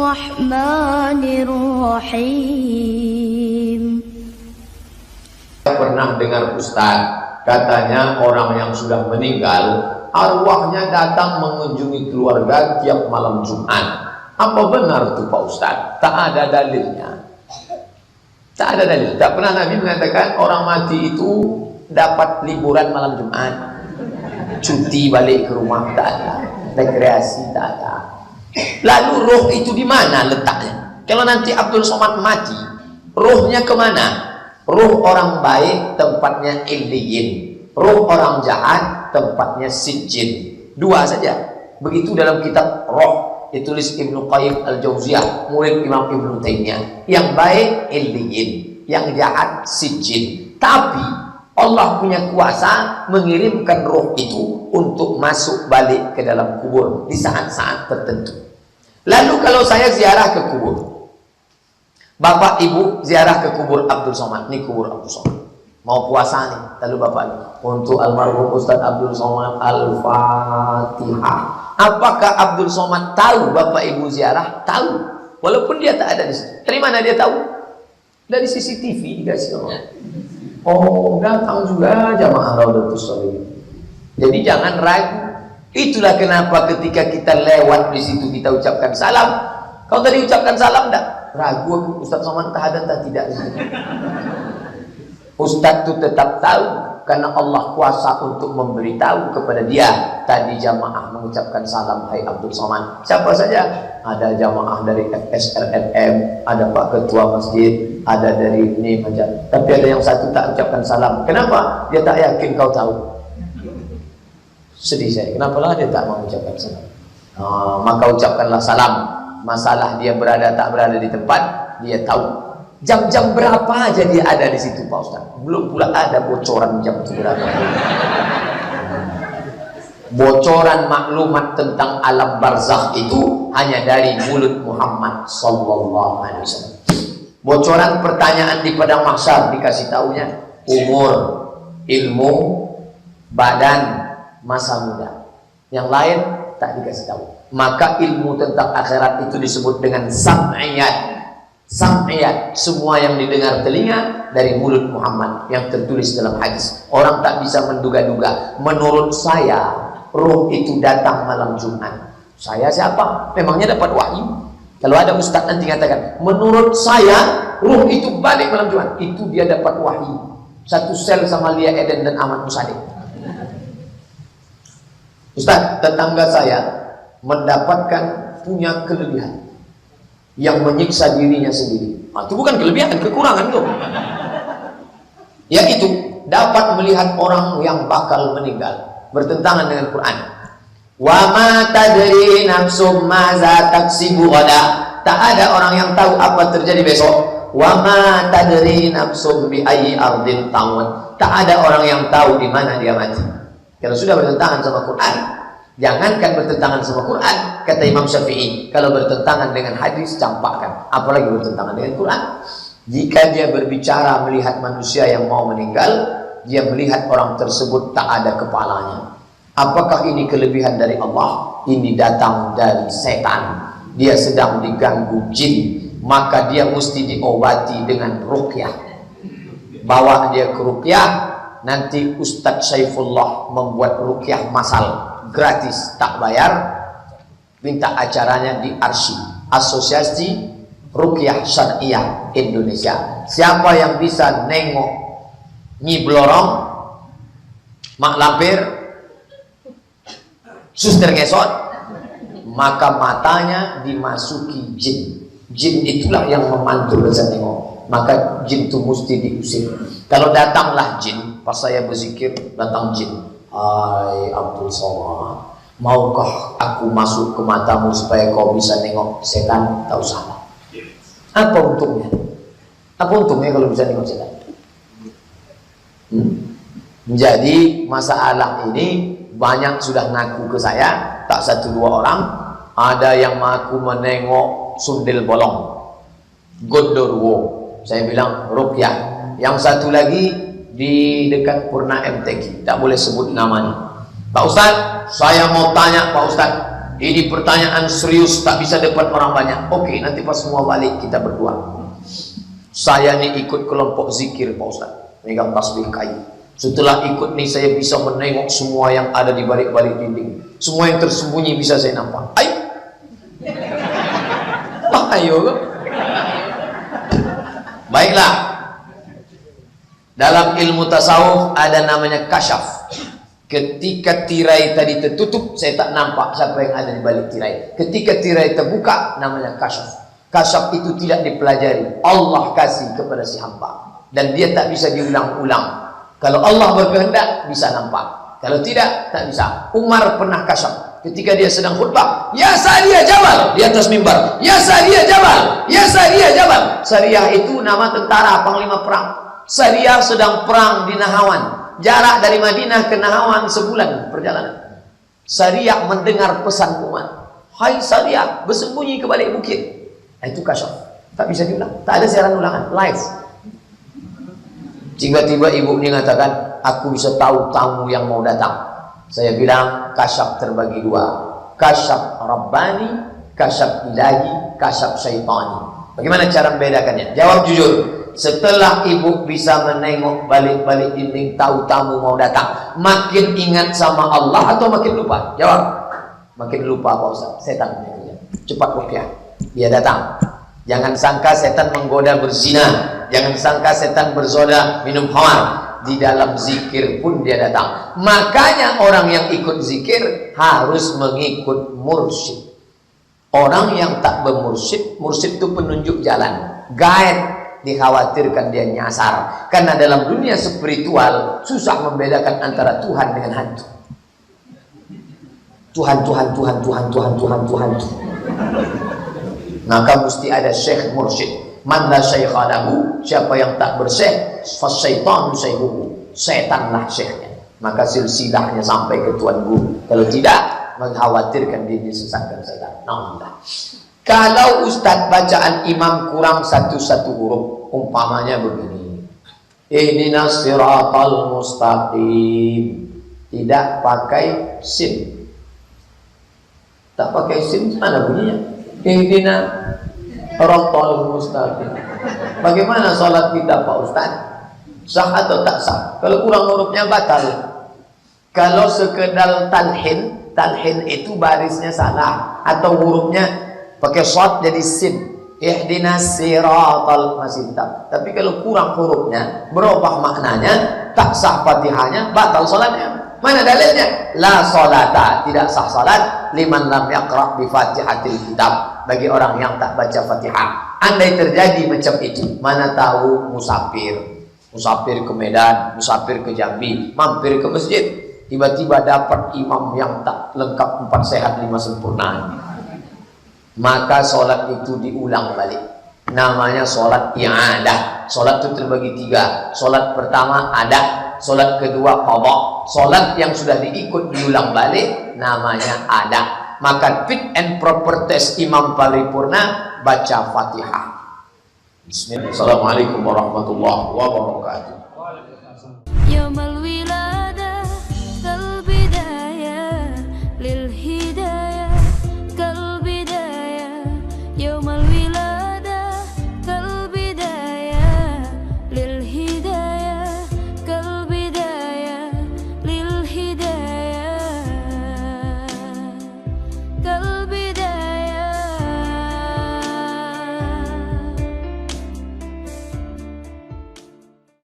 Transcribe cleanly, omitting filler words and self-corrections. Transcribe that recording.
الرحمن الرحيم. Pernah dengar Ustaz, katanya orang yang sudah meninggal arwahnya datang mengunjungi keluarga tiap malam Jumat. Apa benar itu Pak Ustaz? Tak ada dalilnya. Tak ada dalil. Tak pernah Nabi mengatakan orang mati itu dapat liburan malam Jumat, cuti balik ke rumah, tak ada. Rekreasi tak ada. Lalu roh itu di mana letaknya? Kalau nanti Abdul Somad mati, rohnya kemana? Ruh orang baik tempatnya Illiyin, ruh orang jahat tempatnya Sijjin. Dua saja. Begitu dalam kitab Roh ditulis Ibnu Qayyim Al-Jauziyah, murid Imam Ibnu Taimiyah. Yang baik Illiyin, yang jahat Sijjin. Tapi Allah punya kuasa mengirimkan roh itu untuk masuk balik ke dalam kubur di saat-saat tertentu. Lalu kalau saya ziarah ke kubur, Bapak Ibu ziarah ke kubur Abdul Somad, ini kubur Abdul Somad, mau puasa nih, lalu Bapak Ibu untuk almarhum Ustadz Abdul Somad Al-Fatihah. Apakah Abdul Somad tahu Bapak Ibu ziarah? Tahu, walaupun dia tak ada di situ. Dari mana dia tahu? Dari CCTV dikasih orang. Oh, datang juga jamaah Raudatus Sholihin. Jadi jangan ragu. Itulah kenapa ketika kita lewat di situ kita ucapkan salam. Kau tadi ucapkan salam enggak? Ragu aku Ustaz Somad tak ada tak tidak. Ustaz itu tetap tahu karena Allah kuasa untuk memberitahu kepada dia. Tadi jamaah mengucapkan salam, hai Abdul Somad. Siapa saja? Ada jamaah dari FSRNM, ada Pak Ketua Masjid, ada dari ini macam. Tapi ada yang satu tak ucapkan salam. Kenapa? Dia tak yakin kau tahu. Sedih saya. Kenapalah dia tak mau ucapkan salam? Maka ucapkanlah salam. Masalah dia berada tak berada di tempat, dia tahu. Jam-jam berapa aja dia ada di situ Pak Ustaz. Belum pula ada bocoran jam itu berapa. Bocoran maklumat tentang alam barzakh itu hanya dari mulut Muhammad sallallahu alaihi wasallam. Bocoran pertanyaan di padang mahsyar dikasih tahunya umur, ilmu, badan, masa muda. Yang lain tak dikasih tahu. Maka ilmu tentang akhirat itu disebut dengan sam'iyat. Sam'iyat, semua yang didengar telinga dari mulut Muhammad yang tertulis dalam hadis. Orang tak bisa menduga-duga. Menurut saya, roh itu datang malam Jumat. Saya siapa? Memangnya dapat wahyu? Kalau ada ustaz nanti katakan, menurut saya, roh itu balik malam Jumat. Itu dia dapat wahyu. Satu sel sama Lia Eden dan Ahmad Musadik. Ustaz, tetangga saya mendapatkan punya kelebihan yang menyiksa dirinya sendiri. Itu bukan kelebihan, kekurangan tuh. Yaitu dapat melihat orang yang bakal meninggal, bertentangan dengan Quran. Wa ma tadri nafsum maza taksibu ghadan. Tak ada orang yang tahu apa terjadi besok. Wa ma tadri nafsum bi ayyi ardin tamut. Tak ada orang yang tahu di mana dia mati. Kalau sudah bertentangan sama Quran, jangankan bertentangan sama Quran, kata Imam Syafi'i, kalau bertentangan dengan hadis, campakkan. Apalagi bertentangan dengan Quran. Jika dia berbicara melihat manusia yang mau meninggal, dia melihat orang tersebut tak ada kepalanya. Apakah ini kelebihan dari Allah? Ini datang dari setan. Dia sedang diganggu jin. Maka dia mesti diobati dengan ruqyah. Bawa dia ke ruqyah. Nanti Ustadz Saifullah membuat ruqyah masal, gratis, tak bayar. Minta acaranya di Arsi, Asosiasi Ruqyah Syariah Indonesia. Siapa yang bisa nengok Nyi Blorong, Mak Lampir, Suster Ngesot, maka matanya dimasuki jin. Jin itulah yang memantul rasa nengok. Maka jin itu mesti diusir. Kalau datanglah jin, pas saya berzikir, datang jin. Hai Abdul Somad, maukah aku masuk ke matamu supaya kau bisa nengok setan? Tak usah. Apa untungnya? Apa untungnya kalau bisa nengok setan? Jadi masalah ini banyak sudah ngaku ke saya, tak satu dua orang. Ada yang mengaku menengok sundel bolong, Gondorwo. Saya bilang ruqyah. Yang satu lagi di dekat Purna MTQ, tak boleh sebut namanya. Pak Ustaz, saya mau tanya Pak Ustaz, Ini pertanyaan serius, tak bisa dapat orang banyak. Oke, nanti pas semua balik kita berdua. Saya nih ikut kelompok zikir Pak Ustaz, megang tasbih kayu. Setelah ikut nih saya bisa menengok semua yang ada di balik-balik dinding. Semua yang tersembunyi bisa saya nampak. Ayo. Ayo. Baiklah. Dalam ilmu tasawuf ada namanya kasyaf. Ketika tirai tadi tertutup, saya tak nampak siapa yang ada di balik tirai. Ketika tirai terbuka, namanya kasyaf. Kasyaf itu tidak dipelajari. Allah kasih kepada si hamba. Dan dia tak bisa diulang-ulang. Kalau Allah berkehendak, bisa nampak. Kalau tidak, tak bisa. Umar pernah kasyaf. Ketika dia sedang khutbah, ya Sariyah Jabal, di atas mimbar. Ya Sariyah Jabal, ya Sariyah Jabal. Sariyah itu nama tentara, panglima perang. Sariyah sedang perang di Nahawan. Jarak dari Madinah ke Nahawan sebulan perjalanan. Sariyah mendengar pesan Umar. Hai Sariyah, bersembunyi ke balik bukit. Itu kasyaf. Tak bisa diulang. Tak ada siaran ulangan. Live. Tiba-tiba ibu ini mengatakan, aku bisa tahu tamu yang mau datang. Saya bilang, kasyaf terbagi dua. Kasyaf Rabbani, kasyaf ilahi, kasyaf syaitani. Bagaimana cara membedakannya? Jawab jujur. Setelah ibu bisa menengok balik-balik dinding, tahu tamu mau datang, makin ingat sama Allah atau makin lupa? Jawab. Makin lupa Pak Ustaz. Setan. Cepat ruqyah. Dia datang. Jangan sangka setan menggoda berzina. Jangan sangka setan berzoda minum khamar. Di dalam zikir pun dia datang. Makanya orang yang ikut zikir harus mengikut mursyid. Orang yang tak bermursyid, mursyid itu penunjuk jalan, guide. Dikhawatirkan dia nyasar. Karena dalam dunia spiritual susah membedakan antara Tuhan dengan hantu. Tuhan. Maka mesti ada syekh mursyid. Man la syaikha lahu, siapa yang tak bersyekh, fasyaitanu syaihuhu, setanlah syekhnya. Maka silsilahnya sampai ke Tuan Guru. Kalau tidak, mengkhawatirkan dia disesatkan setan. Alhamdulillah. Kalau ustadz bacaan imam kurang satu huruf, umpamanya begini. Ihdinas siratal mustaqim. Tidak pakai sin. Tak pakai sin, mana bunyinya? Ihdinas siratal mustaqim. Bagaimana sholat kita Pak Ustadz? Sah atau tak sah? Kalau kurang hurufnya batal. Kalau sekedar talhin itu barisnya salah atau hurufnya pakai shad jadi sin. Ihdinas siratal, masih tetap. Tapi kalau kurang hurufnya, berubah maknanya, tak sah Fatihahnya, batal salatnya. Mana dalilnya? La salata, tidak sah salat liman lam yaqra bi Fatihatil kitab, bagi orang yang tak baca Fatihah. Andai terjadi macam itu, mana tahu musafir ke Medan, musafir ke Jambi, mampir ke masjid, tiba-tiba dapat imam yang tak lengkap 4 sehat 5 sempurna. Maka sholat itu diulang balik. Namanya sholat i'adah. Sholat itu terbagi 3. Sholat pertama adah, sholat kedua qadha. Sholat yang sudah diikut diulang balik namanya adah. Maka fit and proper test imam paripurna, baca Fatihah. Bismillahirrahmanirrahim. Assalamualaikum warahmatullahi wabarakatuh.